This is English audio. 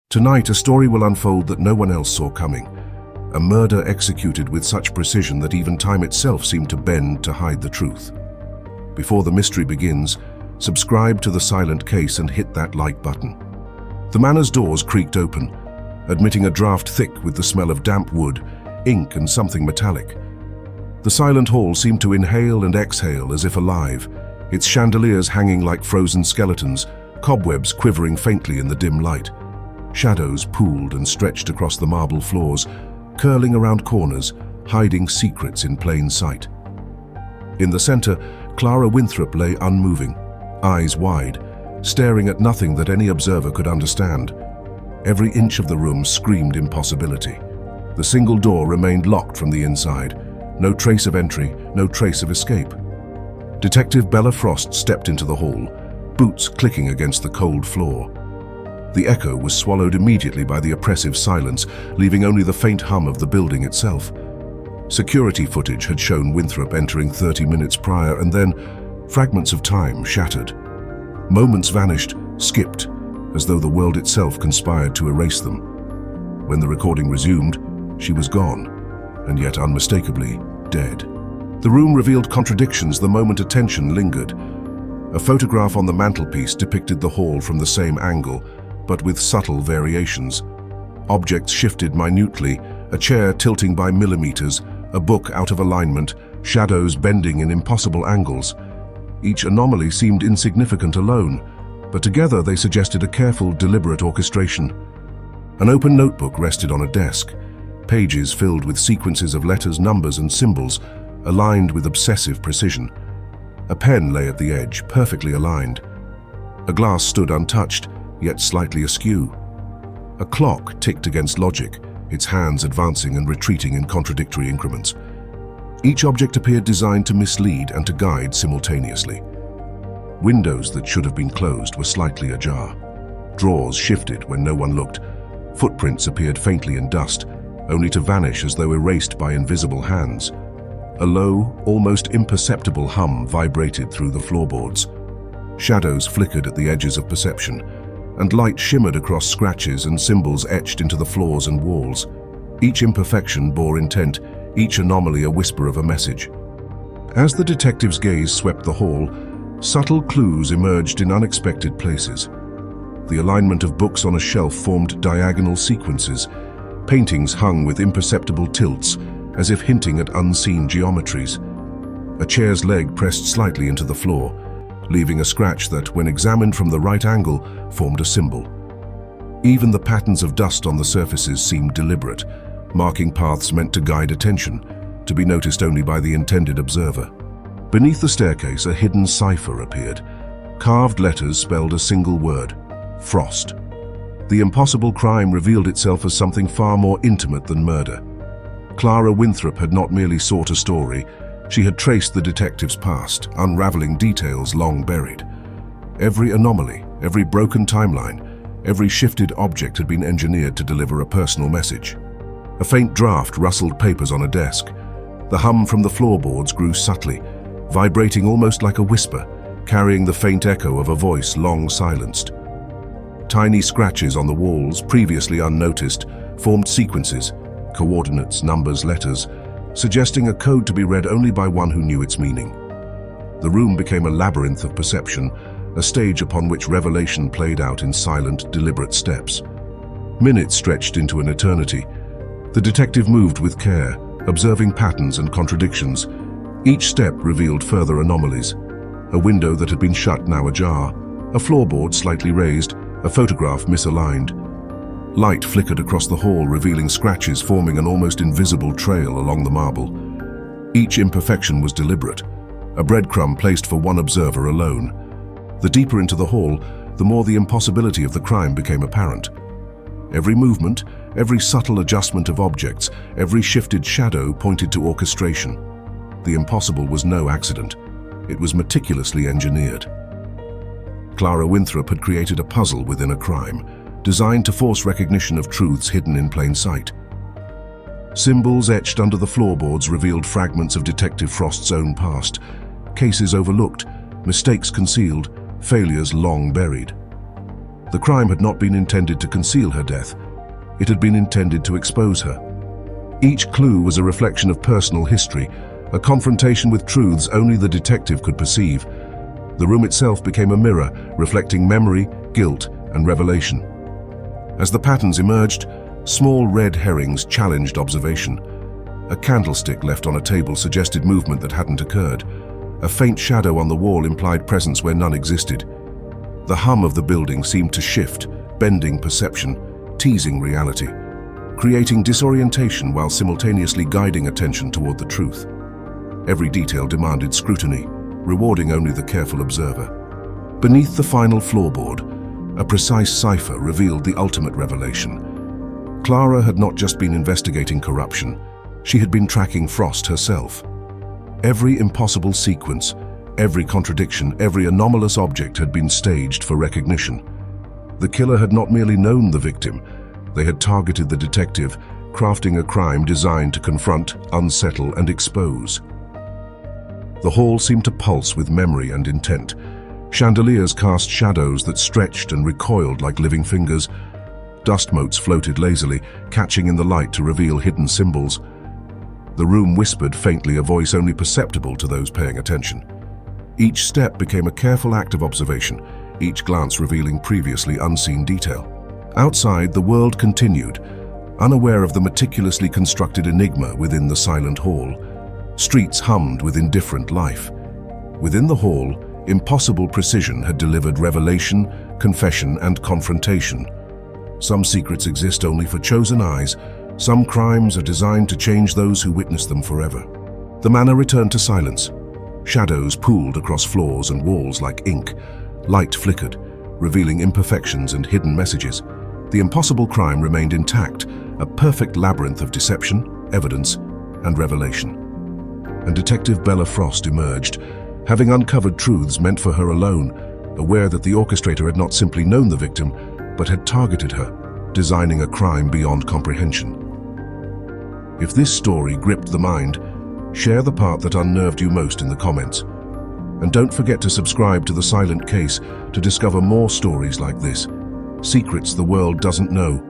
Tonight, a story will unfold that no one else saw coming. A murder executed with such precision that even time itself seemed to bend to hide the truth. Before the mystery begins, subscribe to The Silent Case and hit that like button. The manor's doors creaked open, admitting a draft thick with the smell of damp wood, ink and something metallic. The silent hall seemed to inhale and exhale as if alive, its chandeliers hanging like frozen skeletons, cobwebs quivering faintly in the dim light. Shadows pooled and stretched across the marble floors, curling around corners, hiding secrets in plain sight. In the center, Clara Winthrop lay unmoving, eyes wide, staring at nothing that any observer could understand. Every inch of the room screamed impossibility. The single door remained locked from the inside. No trace of entry, no trace of escape. Detective Bella Frost stepped into the hall, boots clicking against the cold floor. The echo was swallowed immediately by the oppressive silence, leaving only the faint hum of the building itself. Security footage had shown Winthrop entering 30 minutes prior, and then fragments of time shattered. Moments vanished, skipped, as though the world itself conspired to erase them. When the recording resumed, she was gone, and yet unmistakably dead. The room revealed contradictions the moment attention lingered. A photograph on the mantelpiece depicted the hall from the same angle, but with subtle variations. Objects shifted minutely, a chair tilting by millimeters, a book out of alignment, shadows bending in impossible angles. Each anomaly seemed insignificant alone, but together they suggested a careful, deliberate orchestration. An open notebook rested on a desk, pages filled with sequences of letters, numbers, and symbols, aligned with obsessive precision. A pen lay at the edge, perfectly aligned. A glass stood untouched, yet slightly askew. A clock ticked against logic, its hands advancing and retreating in contradictory increments. Each object appeared designed to mislead and to guide simultaneously. Windows that should have been closed were slightly ajar. Drawers shifted when no one looked. Footprints appeared faintly in dust, only to vanish as though erased by invisible hands. A low, almost imperceptible hum vibrated through the floorboards. Shadows flickered at the edges of perception, and light shimmered across scratches and symbols etched into the floors and walls. Each imperfection bore intent, each anomaly a whisper of a message. As the detective's gaze swept the hall, subtle clues emerged in unexpected places. The alignment of books on a shelf formed diagonal sequences. Paintings hung with imperceptible tilts, as if hinting at unseen geometries. A chair's leg pressed slightly into the floor, leaving a scratch that, when examined from the right angle, formed a symbol. Even the patterns of dust on the surfaces seemed deliberate, marking paths meant to guide attention, to be noticed only by the intended observer. Beneath the staircase, a hidden cipher appeared. Carved letters spelled a single word: Frost. The impossible crime revealed itself as something far more intimate than murder. Clara Winthrop had not merely sought a story, she had traced the detective's past, unraveling details long buried. Every anomaly, every broken timeline, every shifted object had been engineered to deliver a personal message. A faint draft rustled papers on a desk. The hum from the floorboards grew subtly, vibrating almost like a whisper, carrying the faint echo of a voice long silenced. Tiny scratches on the walls, previously unnoticed, formed sequences, coordinates, numbers, letters, suggesting a code to be read only by one who knew its meaning. The room became a labyrinth of perception, a stage upon which revelation played out in silent, deliberate steps. Minutes stretched into an eternity. The detective moved with care, observing patterns and contradictions. Each step revealed further anomalies. A window that had been shut now ajar, a floorboard slightly raised, a photograph misaligned. Light flickered across the hall, revealing scratches forming an almost invisible trail along the marble. Each imperfection was deliberate, a breadcrumb placed for one observer alone. The deeper into the hall, the more the impossibility of the crime became apparent. Every movement, every subtle adjustment of objects, every shifted shadow pointed to orchestration. The impossible was no accident. It was meticulously engineered. Clara Winthrop had created a puzzle within a crime, designed to force recognition of truths hidden in plain sight. Symbols etched under the floorboards revealed fragments of Detective Frost's own past, cases overlooked, mistakes concealed, failures long buried. The crime had not been intended to conceal her death. It had been intended to expose her. Each clue was a reflection of personal history, a confrontation with truths only the detective could perceive. The room itself became a mirror, reflecting memory, guilt, and revelation. As the patterns emerged, small red herrings challenged observation. A candlestick left on a table suggested movement that hadn't occurred. A faint shadow on the wall implied presence where none existed. The hum of the building seemed to shift, bending perception, teasing reality, creating disorientation while simultaneously guiding attention toward the truth. Every detail demanded scrutiny, rewarding only the careful observer. Beneath the final floorboard, a precise cipher revealed the ultimate revelation. Clara had not just been investigating corruption, she had been tracking Frost herself. Every impossible sequence, every contradiction, every anomalous object had been staged for recognition. The killer had not merely known the victim, they had targeted the detective, crafting a crime designed to confront, unsettle, and expose. The hall seemed to pulse with memory and intent. Chandeliers cast shadows that stretched and recoiled like living fingers. Dust motes floated lazily, catching in the light to reveal hidden symbols. The room whispered faintly, a voice only perceptible to those paying attention. Each step became a careful act of observation, each glance revealing previously unseen detail. Outside, the world continued, unaware of the meticulously constructed enigma within the silent hall. Streets hummed with indifferent life. Within the hall, impossible precision had delivered revelation, confession, and confrontation. Some secrets exist only for chosen eyes. Some crimes are designed to change those who witness them forever. The manor returned to silence. Shadows pooled across floors and walls like ink. Light flickered, revealing imperfections and hidden messages. The impossible crime remained intact, a perfect labyrinth of deception, evidence, and revelation. And Detective Bella Frost emerged, having uncovered truths meant for her alone, aware that the orchestrator had not simply known the victim, but had targeted her, designing a crime beyond comprehension. If this story gripped the mind, share the part that unnerved you most in the comments. And don't forget to subscribe to The Silent Case to discover more stories like this. Secrets the world doesn't know,